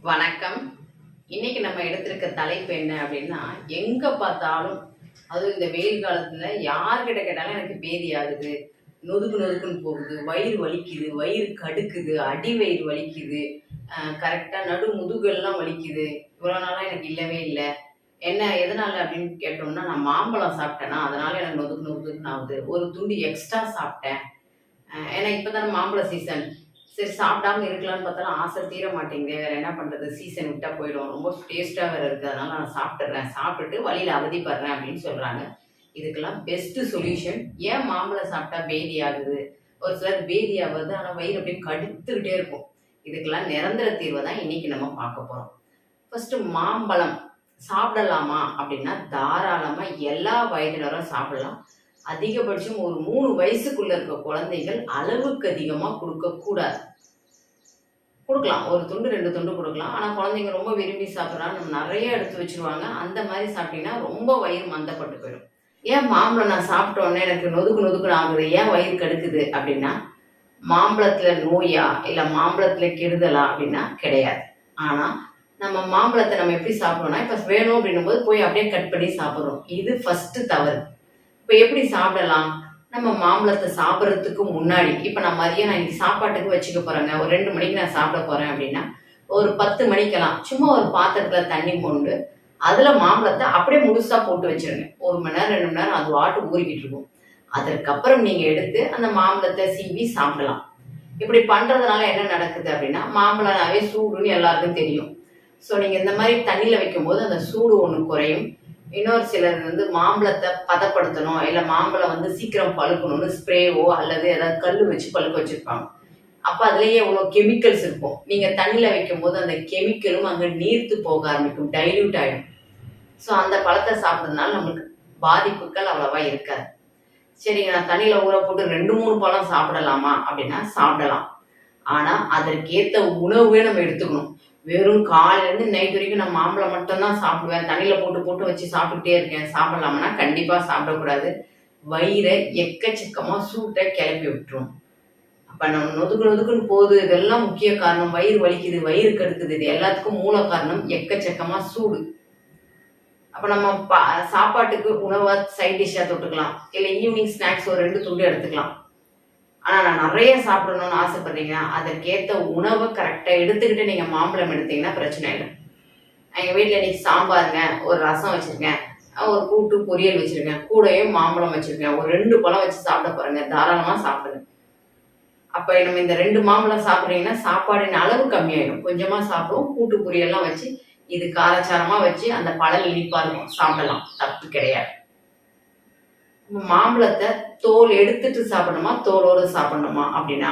வணக்கம். இன்னைக்கு நம்ம எடுத்திருக்க தலைப்பு என்ன அப்படின்னா, எங்க பார்த்தாலும் அதுவும் இந்த வெயில் காலத்துல யார்கிட்ட கேட்டாலும் எனக்கு பேதி ஆகுது, நொதுக்கு நொதுக்குன்னு போகுது, வயிறு வலிக்குது, வயிறு கடுக்குது, அடி வயிறு வலிக்குது, கரெக்டா நடு முதுகெல்லாம் வலிக்குது. இவ்வளோ நாளா எனக்கு இல்லவே இல்லை. என்ன எதனால அப்படின்னு கேட்டோம்னா, நான் மாம்பழம் சாப்பிட்டேனா அதனால எனக்கு நொதுக்கு நொதுக்குன்னு ஆகுது. ஒரு துண்டு எக்ஸ்ட்ரா சாப்பிட்டேன். ஏன்னா இப்பதானே மாம்பழ சீசன். சரி சாப்பிடாம இருக்கலாம்னு பார்த்தாலும் ஆசை தீர மாட்டேங்குதே. வேற என்ன பண்றது? சீசன் விட்டா போயிடும். ரொம்ப டேஸ்ட்டா வேற இருக்கு. அதனால நான் சாப்பிட்டுறேன். சாப்பிட்டுட்டு வழியில அவதிப்படுறேன் அப்படின்னு சொல்றாங்க. இதுக்கெல்லாம் பெஸ்ட் சொல்யூஷன். ஏன் மாம்பழம் சாப்பிட்டா பேதி ஆகுது? ஒரு சிலர் பேதி ஆகுது, ஆனா வயிறு அப்படியே கடுத்துக்கிட்டே இருக்கும். இதுக்கெல்லாம் நிரந்தர தீர்வை தான் இன்னைக்கு நம்ம பார்க்க போறோம். ஃபர்ஸ்ட் மாம்பழம் சாப்பிடலாமா அப்படின்னா தாராளமா எல்லா வயதினரும் சாப்பிடலாம். அதிகபட்சம் ஒரு 3 வயசுக்குள்ள இருக்க குழந்தைகள் அளவுக்கு அதிகமா கொடுக்கக்கூடாது. கொடுக்கலாம். ஒரு துண்டு 2 துண்டு கொடுக்கலாம். ஆனா குழந்தைங்க ரொம்ப விரும்பி சாப்பிட்றாங்க, நம்ம நிறைய எடுத்து வச்சிருவாங்க. அந்த மாதிரி சாப்பிட்டீங்கன்னா ரொம்ப வயிறு மந்தப்பட்டு போயிடும். ஏன் மாம்பழம் நான் சாப்பிட்ட உடனே எனக்கு நொதுக்கு நொதுக்குன்னு ஆகுது, ஏன் வயிறு கடுக்குது அப்படின்னா, மாம்பழத்துல நோயா இல்ல மாம்பழத்துல கெடுதலா அப்படின்னா கிடையாது. ஆனா நம்ம மாம்பழத்தை நம்ம எப்படி சாப்பிடணும்னா, இப்ப வேணும் அப்படின்னும் போது போய் அப்படியே கட் பண்ணி சாப்பிடுறோம். இது ஃபர்ஸ்ட் தவறு. இப்போ எப்படி சாப்பிடலாம்? நம்ம மாம்பழத்தை சாப்பிட்றதுக்கு முன்னாடி, இப்போ நான் மதியம் நான் இன்னைக்கு சாப்பாட்டுக்கு வச்சுக்க போறேங்க, ஒரு 2 மணிக்கு நான் சாப்பிட போறேன் அப்படின்னா, ஒரு 10 மணிக்கெல்லாம் சும்மா ஒரு பாத்திரத்துல தண்ணி மொண்டு அதுல மாம்பழத்தை அப்படியே முழுசா போட்டு வச்சிருங்க. 1 மணி நேரம் 2 மணி நேரம் அது வாட்டு ஊறிக்கிட்டு இருக்கும். அதற்கப்புறம் நீங்க எடுத்து அந்த மாம்பழத்தை சீவி சாப்பிடலாம். இப்படி பண்றதுனால என்ன நடக்குது அப்படின்னா, மாம்பழம்னாவே சூடுன்னு எல்லாருக்கும் தெரியும். ஸோ நீங்க இந்த மாதிரி தண்ணியில வைக்கும்போது அந்த சூடு ஒன்று குறையும். இன்னொரு சிலர் மாம்பழத்தை பதப்படுத்தணும், இல்லை மாம்பழம் சீக்கிரம் பழுக்கணும்னு ஸ்ப்ரேவோ அல்லது ஏதாவது கல் வச்சு பழுக்க வச்சிருப்பாங்க. அப்போ அதுலேயே இவ்வளோ கெமிக்கல்ஸ் இருக்கும். நீங்கள் தண்ணியில் வைக்கும் போது அந்த கெமிக்கலும் அங்கே நீர்த்து போக ஆரம்பிக்கும், டைல்யூட் ஆகிடும். ஸோ அந்த பழத்தை சாப்பிட்றதுனால நம்மளுக்கு பாதிப்புகள் அவ்வளவா இருக்காது. சரிங்க, நான் தண்ணியில் ஊற போட்டு 2-3 பழம் சாப்பிடலாமா அப்படின்னா சாப்பிடலாம். ஆனால் அதற்கேற்ற உணவே நம்ம எடுத்துக்கணும். வெறும் காலையிலேருந்து நைட் வரைக்கும் நான் மாம்பழம் மட்டும்தான் சாப்பிடுவேன், தண்ணியில் போட்டு போட்டு வச்சு சாப்பிட்டுட்டே இருக்கேன், சாப்பிடலாம்னா கண்டிப்பாக சாப்பிடக்கூடாது. வயிறை எக்கச்சக்கமாக சூட்டை கிளப்பி விட்டுரும். அப்போ நம்ம நொதுக்கு நொதுக்குன்னு போகுது, இதெல்லாம் முக்கிய காரணம். வயிறு வலிக்குது, வயிறு கடுக்குது, இது எல்லாத்துக்கும் மூல காரணம் எக்கச்சக்கமாக சூடு. அப்போ நம்ம சாப்பாட்டுக்கு உணவை சைட் டிஷ்ஷாக தொட்டுக்கலாம், இல்லை ஈவினிங் ஸ்நாக்ஸ் ஒரு 2 துண்டு எடுத்துக்கலாம். ஆனால் நான் நிறைய சாப்பிடணும்னு ஆசைப்படுறீங்கன்னா அதற்கேற்ற உணவை கரெக்டாக எடுத்துக்கிட்டு நீங்கள் மாம்பழம் எடுத்தீங்கன்னா பிரச்சனை இல்லை. எங்கள் வீட்டில் இன்னைக்கு சாம்பாருங்க, ஒரு ரசம் வச்சுருக்கேன், ஒரு கூட்டு பொரியல் வச்சுருக்கேன், கூடயும் மாம்பழம் வச்சுருக்கேன், ஒரு 2 பழம் வச்சு சாப்பிட போகிறேங்க, தாராளமாக சாப்பிடுங்க. அப்போ நம்ம இந்த 2 மாம்பழம் சாப்பிட்றீங்கன்னா சாப்பாடின் அளவு கம்மியாயிடும். கொஞ்சமாக சாப்பிடுவோம், கூட்டு பொரியல்லாம் வச்சு இது காரச்சாரமாக வச்சு அந்த பழம் இனிப்பாக இருக்கும், சாப்பிடலாம், தப்பு கிடையாது. மாம்பழத்தை தோல் எடுத்துட்டு சாப்பிடணுமா தோலோடு சாப்பிடணுமா அப்படின்னா,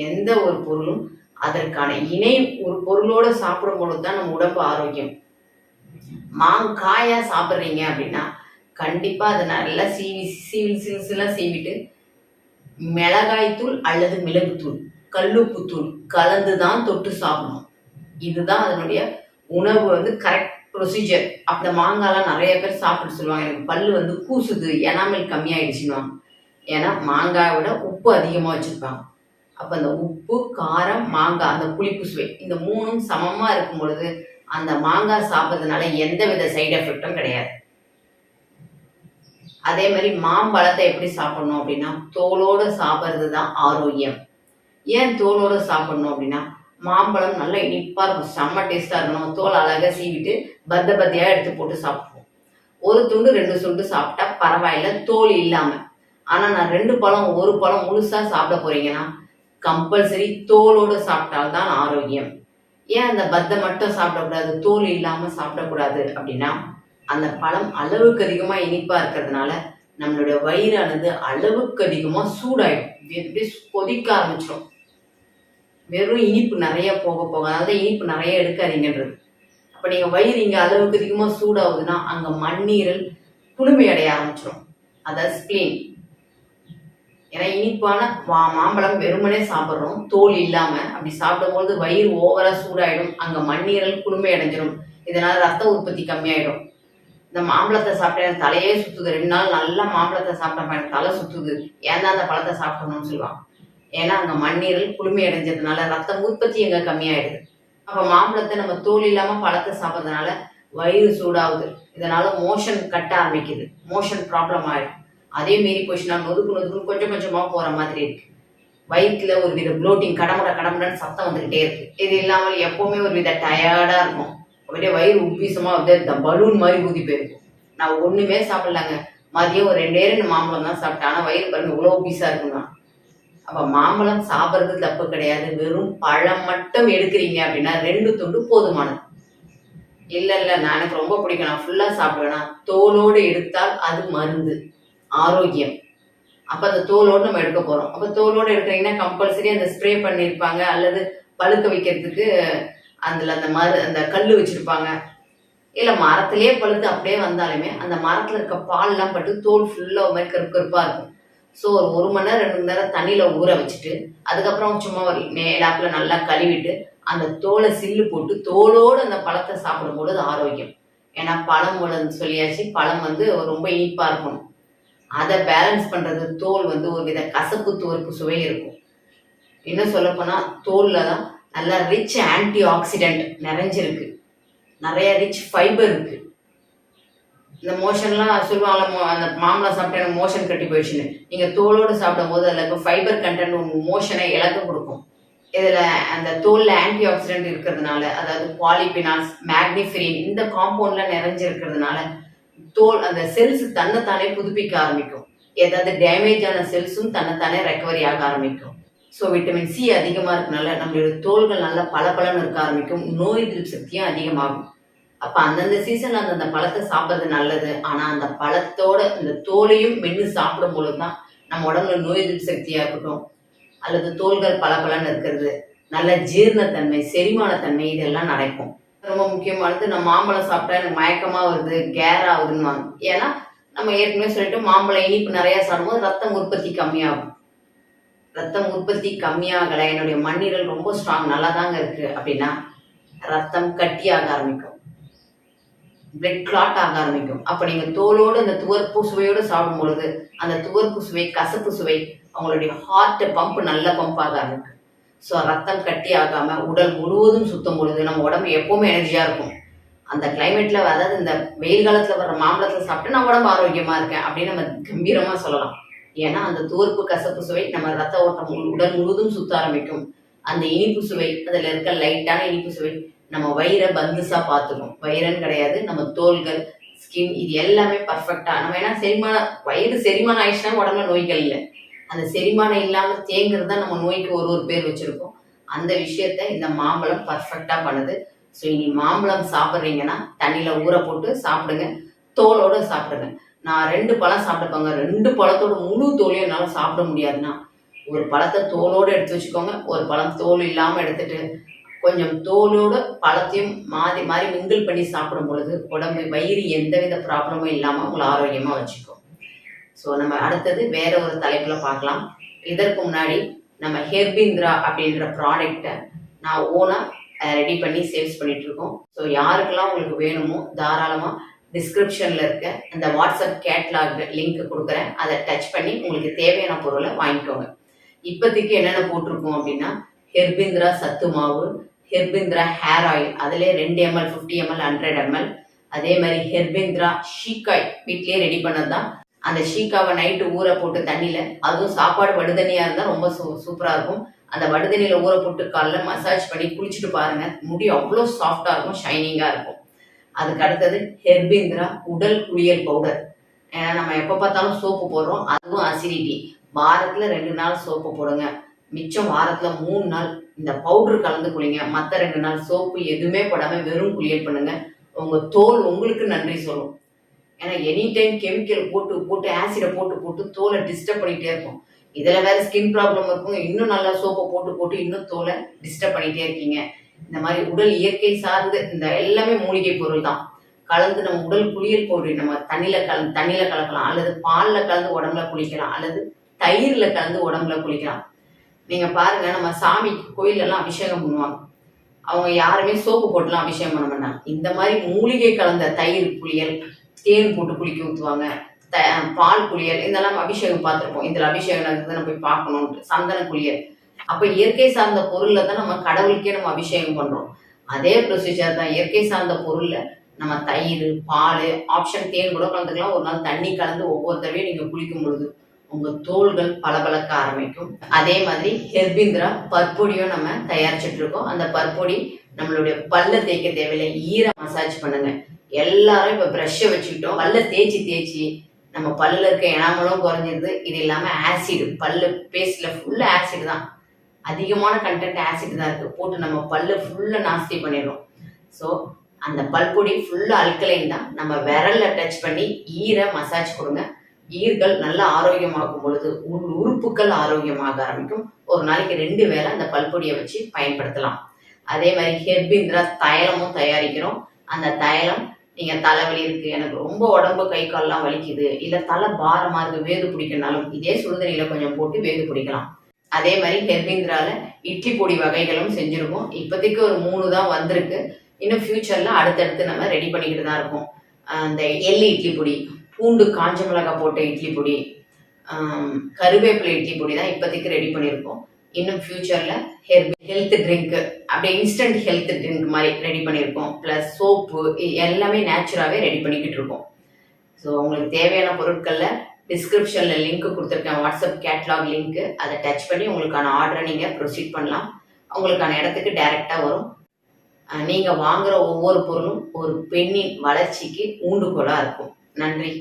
எந்த ஒரு பொருளும் அதற்கான இணை ஒரு பொருளோட சாப்பிடும் பொழுது தான் நம்ம உடம்பு ஆரோக்கியம். மாங்காயா சாப்பிட்றீங்க அப்படின்னா கண்டிப்பா அதை நல்லா சிலுசிலாம் சீவிட்டு மிளகாய் தூள் அல்லது மிளகுத்தூள், கல்லுப்புத்தூள் கலந்துதான் தொட்டு சாப்பிடணும். இதுதான் அதனுடைய உணவு கரெக்ட் ப்ரொசீஜர். அந்த மாங்காய்லாம் நிறைய பேர் சாப்பிட்டு சொல்லுவாங்க, எனக்கு பல்லு கூசுது, எனாமல் கம்மியாயிடுச்சுன்னு. ஏன்னா மாங்காயோட உப்பு அதிகமாக வச்சுருப்பாங்க. அப்போ அந்த உப்பு, காரம், மாங்காய், அந்த புளிப்பு சுவை, இந்த 3ம் சமமாக இருக்கும் பொழுது அந்த மாங்காய் சாப்பிட்றதுனால எந்த வித சைடு எஃபெக்டும் கிடையாது. அதே மாதிரி மாம்பழத்தை எப்படி சாப்பிடணும் அப்படின்னா தோலோடு சாப்பிட்றது தான் ஆரோக்கியம். ஏன் தோலோடு சாப்பிடணும் அப்படின்னா, மாம்பழம் நல்லா இனிப்பாக இருக்கும், செம்ம டேஸ்ட்டாக இருக்கணும். தோல் அழகாக சீவிட்டு பத்தியாக எடுத்து போட்டு சாப்பிடுவோம். ஒரு துண்டு 2 துண்டு சாப்பிட்டா பரவாயில்ல, தோல் இல்லாமல். ஆனால் நான் 2 பழம் 1 பழம் முழுசாக சாப்பிட போறீங்கன்னா கம்பல்சரி தோலோடு சாப்பிட்டால்தான் ஆரோக்கியம். ஏன் அந்த பத்தை மட்டும் சாப்பிடக்கூடாது, தோல் இல்லாமல் சாப்பிடக்கூடாது அப்படின்னா, அந்த பழம் அளவுக்கு அதிகமாக இனிப்பாக இருக்கிறதுனால நம்மளுடைய வயிறானது அளவுக்கு அதிகமாக சூடாயிடும், எப்படி கொதிக்க ஆரம்பிச்சிடும். வெறும் இனிப்பு நிறைய போக போக, அதாவது இனிப்பு நிறைய எடுக்காதீங்கன்றது. அப்போ நீங்கள் வயிறு இங்கே அளவுக்கு அதிகமாக சூடாகுதுன்னா அங்கே மண்ணீரல் குளுமை அடைய ஆரம்பிச்சிடும், அதாவது ஸ்பிளீன். ஏன்னா இனிப்பான மாம்பழம் வெறுமனே சாப்பிட்றோம் தோல் இல்லாமல். அப்படி சாப்பிடும்போது வயிறு ஓவராக சூடாயிடும், அங்கே மண்ணீரல் குளுமை அடைஞ்சிடும். இதனால் ரத்த உற்பத்தி கம்மியாயிடும். இந்த மாம்பழத்தை சாப்பிட்டேன் தலையே சுற்றுது, 2 நாள் நல்லா மாம்பழத்தை சாப்பிட்டேன் எனக்கு தலை சுற்றுது, ஏன் தான் அந்த பழத்தை சாப்பிடணும்னு சொல்லுவாங்க. ஏன்னா அங்கே மண்ணீரல் குளுமை அடைஞ்சதுனால ரத்த உற்பத்தி எங்கே கம்மியாயிடுது. அப்போ மாம்பழத்தை நம்ம தோல் இல்லாமல் பழத்தை சாப்பிட்றதுனால வயிறு சூடாகுது, இதனால மோஷன் கட்ட ஆரம்பிக்குது, மோஷன் ப்ராப்ளம் ஆகிடும். அதே மீறி போச்சுன்னா நொதுக்கு நொதுக்குன்னு கொஞ்சம் கொஞ்சமாக போகிற மாதிரி இருக்கு. வயிற்றுல ஒரு வித ப்ளோட்டிங் கடமுட கடமுடன்னு சத்தம் வந்துக்கிட்டே இருக்கு. இது இல்லாமல் எப்போவுமே ஒரு வித டயர்டாக இருக்கும். அப்படியே வயிறு உப்பீசமாக அப்படியே பலூன் மாதிரி ஊதி போயிருக்கும். நான் ஒன்றுமே சாப்பிட்லாங்க, மதியம் ஒரு 2 மாம்பழம் தான் சாப்பிட்டேன். ஆனால் வயிறு பாருங்க இவ்வளோ பீஸாக இருக்குங்க. அப்போ மாம்பழம் சாப்பிட்றது தப்பு கிடையாது. வெறும் பழம் மட்டும் எடுக்கிறீங்க அப்படின்னா 2 துண்டு போதுமானது. இல்லை நான் எனக்கு ரொம்ப பிடிக்கும், நான் ஃபுல்லாக சாப்பிடுவேன்னா தோலோடு எடுத்தால் அது மருந்து, ஆரோக்கியம். அப்போ அந்த தோலோடு நம்ம எடுக்க போகிறோம். அப்போ தோலோடு எடுக்கிறீங்கன்னா கம்பல்சரி அந்த ஸ்ப்ரே பண்ணியிருப்பாங்க, அல்லது பழுக்க வைக்கிறதுக்கு அந்த கல் வச்சுருப்பாங்க. இல்லை மரத்துலேயே பழுத்து அப்படியே வந்தாலுமே அந்த மரத்தில் இருக்க பால்லாம் பட்டு தோல் ஃபுல்லாக ஒரு மாதிரி கருப்பு கருப்பாக இருக்கும். ஸோ ஒரு 1 மணி நேரம் 2 மணி நேரம் தண்ணியில் ஊற வச்சுட்டு அதுக்கப்புறம் சும்மா ஒரு மேலாப்பில் நல்லா கழுவிட்டு அந்த தோலை சில்லு போட்டு தோலோடு அந்த பழத்தை சாப்பிடும்போது அது ஆரோக்கியம். ஏன்னா பழம் சொல்லியாச்சு, பழம் ரொம்ப இனிப்பாக இருக்கும். அதை பேலன்ஸ் பண்ணுறது தோல் ஒரு வித கசப்பு துவர்ப்பு சுவை இருக்கும். இன்னும் சொல்லப்போனால் தோலில் தான் நல்லா ரிச் ஆன்டி ஆக்சிடென்ட் நிறைஞ்சிருக்கு, நிறைய ரிச் ஃபைபர் இருக்குது. இந்த மோஷன்லாம் சொல்லுவாங்கள்ல, அந்த மாம்பழம் சாப்பிட்டு எனக்கு மோஷன் கட்டி போயிடுச்சுன்னு. நீங்கள் தோலோடு சாப்பிடும் போது அதில் இப்போ ஃபைபர் கண்டென்ட் உங்கள் மோஷனை இழக்க கொடுக்கும். இதில் அந்த தோலில் ஆன்டி ஆக்சிடென்ட் இருக்கிறதுனால, அதாவது பாலிபினால்ஸ், மேக்னிஃபெரின் இந்த காம்பவுண்டில் நிறைஞ்சிருக்கிறதுனால தோல் அந்த செல்ஸ் தன்னைத்தானே புதுப்பிக்க ஆரம்பிக்கும். ஏதாவது டேமேஜ் ஆன செல்ஸும் தன்னைத்தானே ரெக்கவரி ஆக ஆரம்பிக்கும். ஸோ விட்டமின் சி அதிகமாக இருக்கனால நம்மளுடைய தோள்கள் நல்லா பளபளன்னு இருக்க ஆரம்பிக்கும், நோய் எதிர்ப்பு சக்தியும் அதிகமாகும். அப்போ அந்தந்த சீசனில் அந்தந்த பழத்தை சாப்பிட்றது நல்லது. ஆனால் அந்த பழத்தோட இந்த தோலையும் மென்று சாப்பிடும் பொழுது தான் நம்ம உடம்புல நோய் எதிர்ப்பு சக்தியாக இருக்கட்டும், அல்லது தோள்கள் பளபளன்னு இருக்கிறது, நல்ல ஜீரணத்தன்மை, செரிமானத்தன்மை இதெல்லாம் நடக்கும். ரொம்ப முக்கியமானது, நம்ம மாம்பழம் சாப்பிட்டா எனக்கு மயக்கமாக வருது, கேர் ஆகுதுன்னு. ஏன்னா நம்ம ஏற்கனவே சொல்லிட்டு மாம்பழம் இனிப்பு நிறையா சாப்பிடும்போது ரத்தம் உற்பத்தி கம்மியாகும். ரத்தம் உற்பத்தி கம்மியாகலை, என்னுடைய மண்ணீரல் ரொம்ப ஸ்ட்ராங் நல்லா தாங்க இருக்குது அப்படின்னா ரத்தம் கட்டியாக ஆரம்பிக்கும், பிளட் கிளாட் ஆக ஆரம்பிக்கும். அப்போ நீங்கள் தோலோடு அந்த துவர்ப்பு சுவையோடு சாப்பிடும் பொழுது அந்த துவர்ப்பு சுவை, கசப்பு சுவை அவங்களுடைய ஹார்ட்டை பம்ப் நல்ல பம்ப் ஆக ஆரம்பிக்கும். ஸோ ரத்தம் கட்டி ஆகாமல் உடல் முழுவதும் சுத்தம் பொழுது நம்ம உடம்பு எப்போவுமே எனர்ஜியாக இருக்கும். அந்த கிளைமேட்டில், அதாவது இந்த வெயில் காலத்தில் வர்ற மாம்பழத்தை சாப்பிட்டு நான் உடம்பு ஆரோக்கியமாக இருக்கேன் அப்படின்னு நம்ம கம்பீரமாக சொல்லலாம். ஏன்னா அந்த துவர்ப்பு கசப்பு சுவை நம்ம ரத்த ஓட்டம் உடல் முழுவதும் சுத்த ஆரம்பிக்கும். அந்த இனிப்பு சுவை, அதில் இருக்க லைட்டான இனிப்பு சுவை நம்ம வயிறை பந்துஸாக பார்த்துக்கும். வயிறுன்னு கிடையாது, நம்ம தோள்கள், ஸ்கின், இது எல்லாமே பர்ஃபெக்டாக நம்ம ஏன்னா வயிறு செரிமானம் ஆயிடுச்சுன்னா உடம்புல நோய்கள் இல்லை. அந்த செரிமானம் இல்லாமல் தேங்கிறது தான் நம்ம நோய்க்கு ஒரு பேர் வச்சுருக்கோம். அந்த விஷயத்த இந்த மாம்பழம் பர்ஃபெக்டாக பண்ணுது. ஸோ இனி மாம்பழம் சாப்பிட்றீங்கன்னா தண்ணியில் ஊற போட்டு சாப்பிடுங்க, தோலோடு சாப்பிடுங்க. நான் 2 பழம் சாப்பிட்டுக்கோங்க, 2 பழத்தோட முழு தோலையும் என்னால் சாப்பிட முடியாதுன்னா ஒரு பழத்தை தோலோடு எடுத்து வச்சுக்கோங்க, ஒரு பழம் தோல் இல்லாமல் எடுத்துட்டு கொஞ்சம் தோலோடு பழத்தையும் மாறி மாறி மிங்கிள் பண்ணி சாப்பிடும் பொழுது உடம்பு வயிறு எந்தவித ப்ராப்ளமும் இல்லாமல் உங்களை ஆரோக்கியமாக வச்சுக்கும். ஸோ நம்ம அடுத்தது வேற ஒரு தலைப்பில் பார்க்கலாம். இதற்கு முன்னாடி நம்ம ஹெர்பிந்திரா அப்படின்ற ப்ராடக்டை நான் ஓனாக ரெடி பண்ணி சேல்ஸ் பண்ணிகிட்ருக்கோம். ஸோ யாருக்கெல்லாம் உங்களுக்கு வேணுமோ தாராளமாக டிஸ்கிரிப்ஷனில் இருக்க அந்த வாட்ஸ்அப் கேட்லாக் லிங்க் கொடுக்குறேன், அதை டச் பண்ணி உங்களுக்கு தேவையான பொருளை வாங்கிக்கோங்க. இப்போதைக்கு என்னென்ன போட்டிருக்கோம் அப்படின்னா ஹெர்பிந்திரா சத்து மாவு, ஹெர்பிந்திரா ஹேர் ஆயில், அதிலே 2 ml, 50 ml, 100 ml. அதே மாதிரி ஹெர்பிந்திரா ஷீக்காய் வீட்லேயே ரெடி பண்ணது தான். அந்த ஷீக்காவை நைட்டு ஊற போட்டு தண்ணியில், அதுவும் சாப்பாடு வடுதண்ணியாக இருந்தால் ரொம்ப சூப்பராக இருக்கும். அந்த வடுதண்ணியில் ஊற போட்டு காலைல மசாஜ் பண்ணி குளிச்சுட்டு பாருங்கள், முடி அவ்வளோ சாஃப்டாக இருக்கும், ஷைனிங்காக இருக்கும். அதுக்கு அடுத்தது ஹெர்பிந்திரா உடல் குளியல் பவுடர். ஏன்னா நம்ம எப்போ பார்த்தாலும் சோப்பு போடுறோம், அதுவும் அசிடிட்டி. வாரத்தில் 2 நாள் சோப்பு போடுங்க, மிச்சம் வாரத்தில் 3 நாள் இந்த பவுடர் கலந்து குளிங்க. மற்ற 2 நாள் சோப்பு எதுவுமே போடாமல் வெறும் குளியல் பண்ணுங்க. உங்கள் தோல் உங்களுக்கு நன்றி சொல்லும். ஏன்னா எனி டைம் கெமிக்கல் போட்டு போட்டு ஆசிடை போட்டு போட்டு தோலை டிஸ்டர்ப் பண்ணிகிட்டே இருக்கும். இதில் வேறு ஸ்கின் ப்ராப்ளம் இருக்கும், இன்னும் நல்லா சோப்பை போட்டு போட்டு இன்னும் தோலை டிஸ்டர்ப் பண்ணிகிட்டே இருக்கீங்க. இந்த மாதிரி உடல் இயற்கை சார்ந்து இந்த எல்லாமே மூலிகை பொருள் தான் கலந்து நம்ம உடல் குளியல் பவுடர் நம்ம தண்ணியில் கலக்கலாம், அல்லது பாலில் கலந்து உடம்புல குளிக்கலாம், அல்லது தயிரில் கலந்து உடம்புல குளிக்கலாம். நீங்கள் பாருங்கள், நம்ம சாமிக்கு கோயிலெல்லாம் அபிஷேகம் பண்ணுவாங்க, அவங்க யாருமே சோப்பு போட்டுலாம் அபிஷேகம் பண்ண மாட்டாங்க. இந்த மாதிரி மூலிகை கலந்த தயிர் குளியல், தேன் போட்டு குளிக்க ஊற்றுவாங்க, பால் குளியல், இதெல்லாம் அபிஷேகம் பார்த்துருப்போம். இதில் அபிஷேகம் நடக்குது நம்ம போய் பார்க்கணுன்ட்டு. சந்தன குளியல், அப்போ இயற்கை சார்ந்த பொருளில் தான் நம்ம கடவுளுக்கே நம்ம அபிஷேகம் பண்ணுறோம். அதே ப்ரொசீஜர் தான். இயற்கை சார்ந்த பொருள்ல நம்ம தயிர், பால், ஆப்ஷன் தேன் கூட கலந்துக்கலாம். ஒரு நாள் தண்ணி கலந்து ஒவ்வொரு தடவையும் நீங்க குளிக்கும் பொழுது உங்க தோள்கள் பளபளக்க ஆரம்பிக்கும். அதே மாதிரி ஹெர்பிந்திரா பற்பொடியும் நம்ம தயாரிச்சுட்டு இருக்கோம். அந்த பற்பொடி நம்மளுடைய பல்ல தேய்க்க தேவையில்லை, ஈர மசாஜ் பண்ணுங்க. எல்லாரும் இப்ப ப்ரஷ்ஷை வச்சுக்கிட்டோம், பல்ல தேய்ச்சி தேய்ச்சி நம்ம பல்லுல இருக்க எனாமலும் குறைஞ்சிருது. இது இல்லாம ஆசிட், பல்லு பேஸ்ட்ல ஃபுல்லா ஆசிட் தான், அதிகமான கண்டென்ட் ஆசிட் தான் இருக்கு. போட்டு நம்ம பல்லு ஃபுல்லா நாஸ்தி பண்ணிடுறோம். ஸோ அந்த பல்பொடி ஃபுல்லா அல்கலைன் தான். நம்ம விரல்ல டச் பண்ணி ஈர மசாஜ் கொடுங்க. ஈர்கள் நல்லா ஆரோக்கியமாகும் பொழுது உறுப்புகள் ஆரோக்கியமாக ஆரம்பிக்கும். ஒரு நாளைக்கு 2 வேளை அந்த பல்பொடியை வச்சு பயன்படுத்தலாம். அதே மாதிரி ஹெர்பிந்திரா தைலமும் தயாரிக்கிறோம். அந்த தைலம் நீங்க தலைவலி இருக்கு, எனக்கு ரொம்ப உடம்பு கை கால்லாம் வலிக்குது, இல்ல தலை பாரமா இருக்கு, வேது பிடிக்கனாலும் இதே சுடுதண்ணியில கொஞ்சம் போட்டு வேது பிடிக்கலாம். அதே மாதிரி ஹெர்பிந்திரால இட்லி பொடி வகைகளும் செஞ்சிருக்கோம். இப்போதைக்கு ஒரு 3 தான் வந்திருக்கு. இன்னும் ஃபியூச்சர்ல அடுத்தடுத்து நம்ம ரெடி பண்ணிக்கிட்டு தான் இருக்கோம். அந்த எள்ளு இட்லி பொடி, பூண்டு காஞ்ச மிளகாய் போட்ட இட்லி பொடி, கருவேப்பிலை இட்லி பொடி தான் இப்போதைக்கு ரெடி பண்ணியிருக்கோம். இன்னும் ஃபியூச்சர்ல ஹெல்த் ட்ரிங்க், அப்படியே இன்ஸ்டன்ட் ஹெல்த் ட்ரிங்க் மாதிரி ரெடி பண்ணியிருக்கோம். ப்ளஸ் சோப்பு, எல்லாமே நேச்சுராகவே ரெடி பண்ணிக்கிட்டு இருக்கோம். ஸோ உங்களுக்கு தேவையான பொருட்கள்ல டிஸ்கிரிப்ஷன்ல லிங்க் கொடுத்துருக்கேன், வாட்ஸ்அப் கேட்லாக் லிங்க். அதை டச் பண்ணி உங்களுக்கான ஆர்டரை நீங்க ப்ரொசீட் பண்ணலாம். உங்களுக்கான இடத்துக்கு டைரக்டா வரும். நீங்க வாங்குற ஒவ்வொரு பொருளும் ஒரு பெண்ணின் வளர்ச்சிக்கு ஊண்டுகோலா இருக்கும். நன்றி.